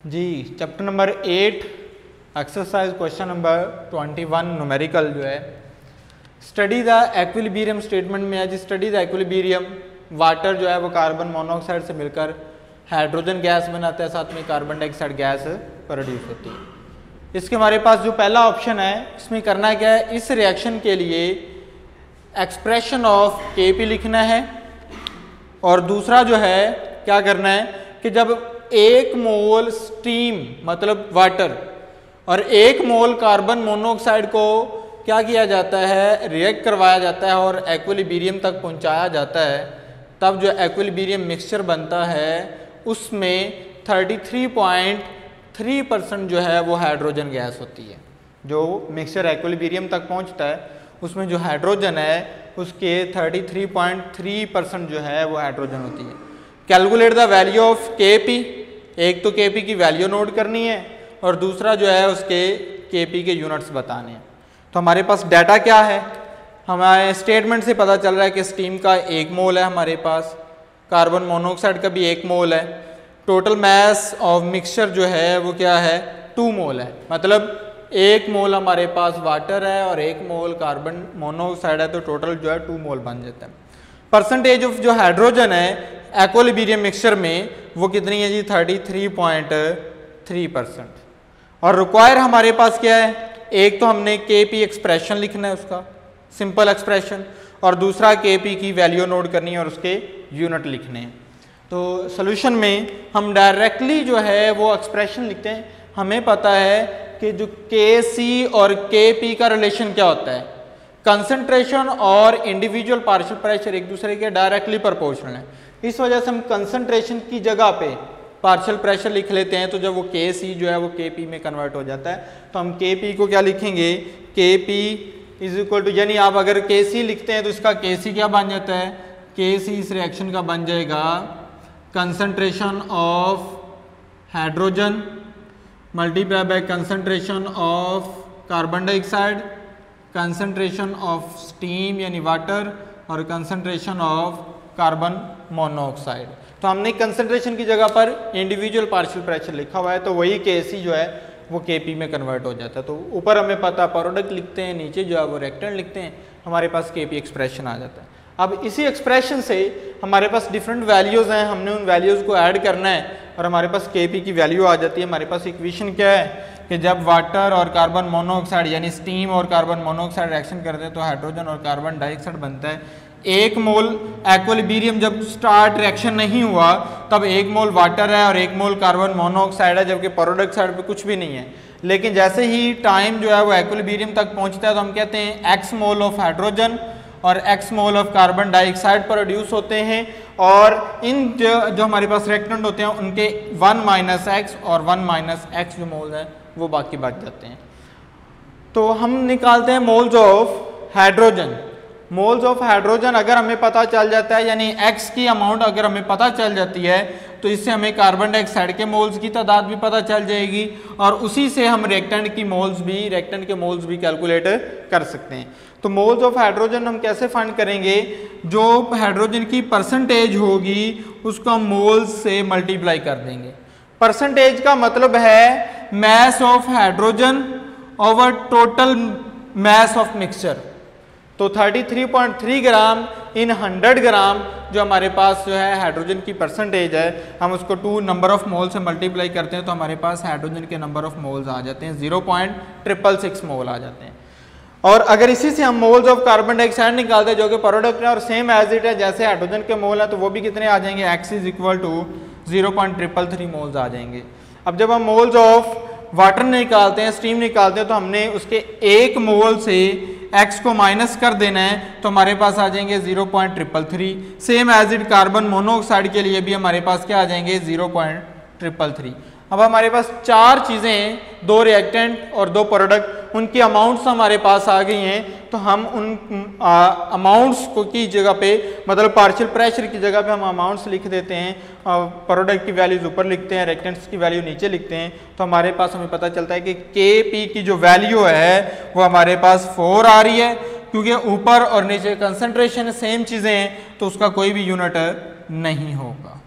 जी chapter number 8 exercise question number 21 numerical जो है study the equilibrium statement में है जी। स्टडी द इक्विलिब्रियम, वाटर जो है वो कार्बन मोनोऑक्साइड से मिलकर हाइड्रोजन गैस बनाता है, साथ में कार्बन डाइऑक्साइड गैस प्रोड्यूस होती है। इसके हमारे पास जो पहला ऑप्शन है इसमें करना क्या है, इस रिएक्शन के लिए एक्सप्रेशन ऑफ Kp लिखना है और दूसरा जो है क्या करना है कि जब 1 मोल स्टीम मतलब वाटर और 1 मोल कार्बन मोनोऑक्साइड को क्या किया जाता है, रिएक्ट करवाया जाता है और इक्विलिब्रियम तक पहुंचाया जाता है, तब जो इक्विलिब्रियम मिक्सचर बनता है उसमें 33.3% जो है वो हाइड्रोजन गैस होती है। जो मिक्सचर इक्विलिब्रियम तक पहुंचता है उसमें जो हाइड्रोजन है उसके 33.3% जो है वो हाइड्रोजन होती है। Calculate the value of Kp, एक तो Kp की वैल्यू नोट करनी है और दूसरा जो है उसके Kp के यूनिट्स बताने हैं। तो हमारे पास डाटा क्या है, हमारे स्टेटमेंट से पता चल रहा है कि स्टीम का 1 मोल है, हमारे पास कार्बन मोनोऑक्साइड का भी 1 मोल है, टोटल मास ऑफ मिक्सचर जो है वो क्या है 2 मोल है, मतलब 1 मोल हमारे पास वाटर है और 1 मोल कार्बन मोनोऑक्साइड है, तो टोटल जो है 2 मोल बन जाता है। परसेंटेज ऑफ जो हाइड्रोजन है इक्विलिब्रियम मिक्सचर में वो कितनी है जी 33.3%। और रिक्वायर हमारे पास क्या है, एक तो हमने Kp एक्सप्रेशन लिखना है उसका सिंपल एक्सप्रेशन और दूसरा Kp की वैल्यू नोट करनी है और उसके यूनिट लिखने हैं। तो सोल्यूशन में हम डायरेक्टली जो है वो एक्सप्रेशन लिखते हैं। हमें पता है कि जो Kc और Kp का रिलेशन क्या होता है, कंसंट्रेशन और इंडिविजुअल पार्शियल प्रेशर एक दूसरे के डायरेक्टली प्रोपोर्शनल है। इस वजह से हम कंसंट्रेशन की जगह पे पार्शियल प्रेशर लिख लेते हैं, तो जब वो Kc जो है वो Kp में कन्वर्ट हो जाता है। तो हम Kp को क्या लिखेंगे, Kp इज इक्वल टू, यानी आप अगर Kc लिखते हैं तो इसका Kc क्या बन जाता है, Kc इस रिएक्शन का बन जाएगा concentration of hydrogen multiply by concentration of carbon dioxide, concentration of steam यानी वाटर और कंसंट्रेशन ऑफ कार्बन मोनोऑक्साइड। तो हमने कंसंट्रेशन की जगह पर इंडिविजुअल पार्शियल प्रेशर लिखा हुआ है, तो वही Kc जो है वो Kp में कन्वर्ट हो जाता है। तो ऊपर हमें पता प्रोडक्ट लिखते हैं, नीचे जो है वो रिएक्टेंट लिखते हैं, हमारे पास Kp एक्सप्रेशन आ जाता है। अब इसी एक्सप्रेशन से हमारे पास डिफरेंट वैल्यूज़ हैं, हमने उन वैल्यूज़ को ऐड करना है और हमारे पास Kp की वैल्यू आ जाती है। हमारे पास इक्वेशन क्या है कि जब वाटर और कार्बन मोनोऑक्साइड यानी स्टीम और कार्बन मोनोऑक्साइड रिएक्शन करते हैं तो हाइड्रोजन और कार्बन डाइऑक्साइड बनता है। 1 मोल इक्विलिब्रियम जब स्टार्ट रिएक्शन नहीं हुआ तब 1 मोल वाटर है और 1 मोल कार्बन मोनोऑक्साइड है, जबकि प्रोडक्ट साइड पे कुछ भी नहीं है। लेकिन जैसे ही टाइम जो है वो इक्विलिब्रियम तक पहुंचता है तो हम कहते हैं x मोल ऑफ हाइड्रोजन और x mole of carbon dioxide produce होते हैं और इन जो हमारे पास रिएक्टेंट होते हैं उनके 1 माइनस एक्स और 1 माइनस एक्स जो मोल है वो बाकी बच जाते हैं। तो हम निकालते हैं moles of hydrogen. Moles of hydrogen अगर हमें पता चल जाता है, यानी x की अमाउंट अगर हमें पता चल जाती है तो इससे हमें कार्बन डाइऑक्साइड के मोल्स की तादाद भी पता चल जाएगी और उसी से हम रिएक्टेंट के मोल्स भी कैलकुलेट कर सकते हैं। तो मोल्स ऑफ हाइड्रोजन हम कैसे फाइंड करेंगे, जो हाइड्रोजन की परसेंटेज होगी उसको हम मोल्स से मल्टीप्लाई कर देंगे। परसेंटेज का मतलब है mass of hydrogen over total mass of mixture. तो 33.3 ग्राम इन 100 ग्राम जो हमारे पास जो है हाइड्रोजन की परसेंटेज है, हम उसको 2 नंबर ऑफ मोल से मल्टीप्लाई करते हैं तो हमारे पास हाइड्रोजन के नंबर ऑफ मोल्स आ जाते हैं 0.666 मोल आ जाते हैं। और अगर इसी से हम मोल्स ऑफ कार्बन डाइऑक्साइड निकालते हैं जो कि प्रोडक्ट है और सेम एज इट है जैसे हाइड्रोजन के मोल है, तो वो भी कितने आ जाएंगे, x is equal to 0.333 moles आ जाएंगे। अब जब हम मोल्स ऑफ वाटर निकालते हैं, स्टीम निकालते हैं, तो हमने उसके 1 मोल से x को माइनस कर देना है तो हमारे पास आ जाएंगे 0.333। Same as it carbon monoxide के लिए भी हमारे पास क्या आ जाएंगे 0.333। अब हमारे पास 4 चीज़ें, 2 रिएक्टेंट और 2 प्रोडक्ट, उनकी अमाउंट्स हमारे पास आ गई हैं। तो हम उन अमाउंट्स को की जगह पे मतलब पार्शियल प्रेशर की जगह पे हम अमाउंट्स लिख देते हैं, प्रोडक्ट की वैल्यूज ऊपर लिखते हैं, रिएक्टेंट्स की वैल्यू नीचे लिखते हैं। तो हमारे पास हमें पता चलता है कि Kp की जो वैल्यू है वो हमारे पास 4 आ रही है, क्योंकि ऊपर और नीचे कंसंट्रेशन सेम चीज़ें हैं तो उसका कोई भी यूनिट नहीं होगा।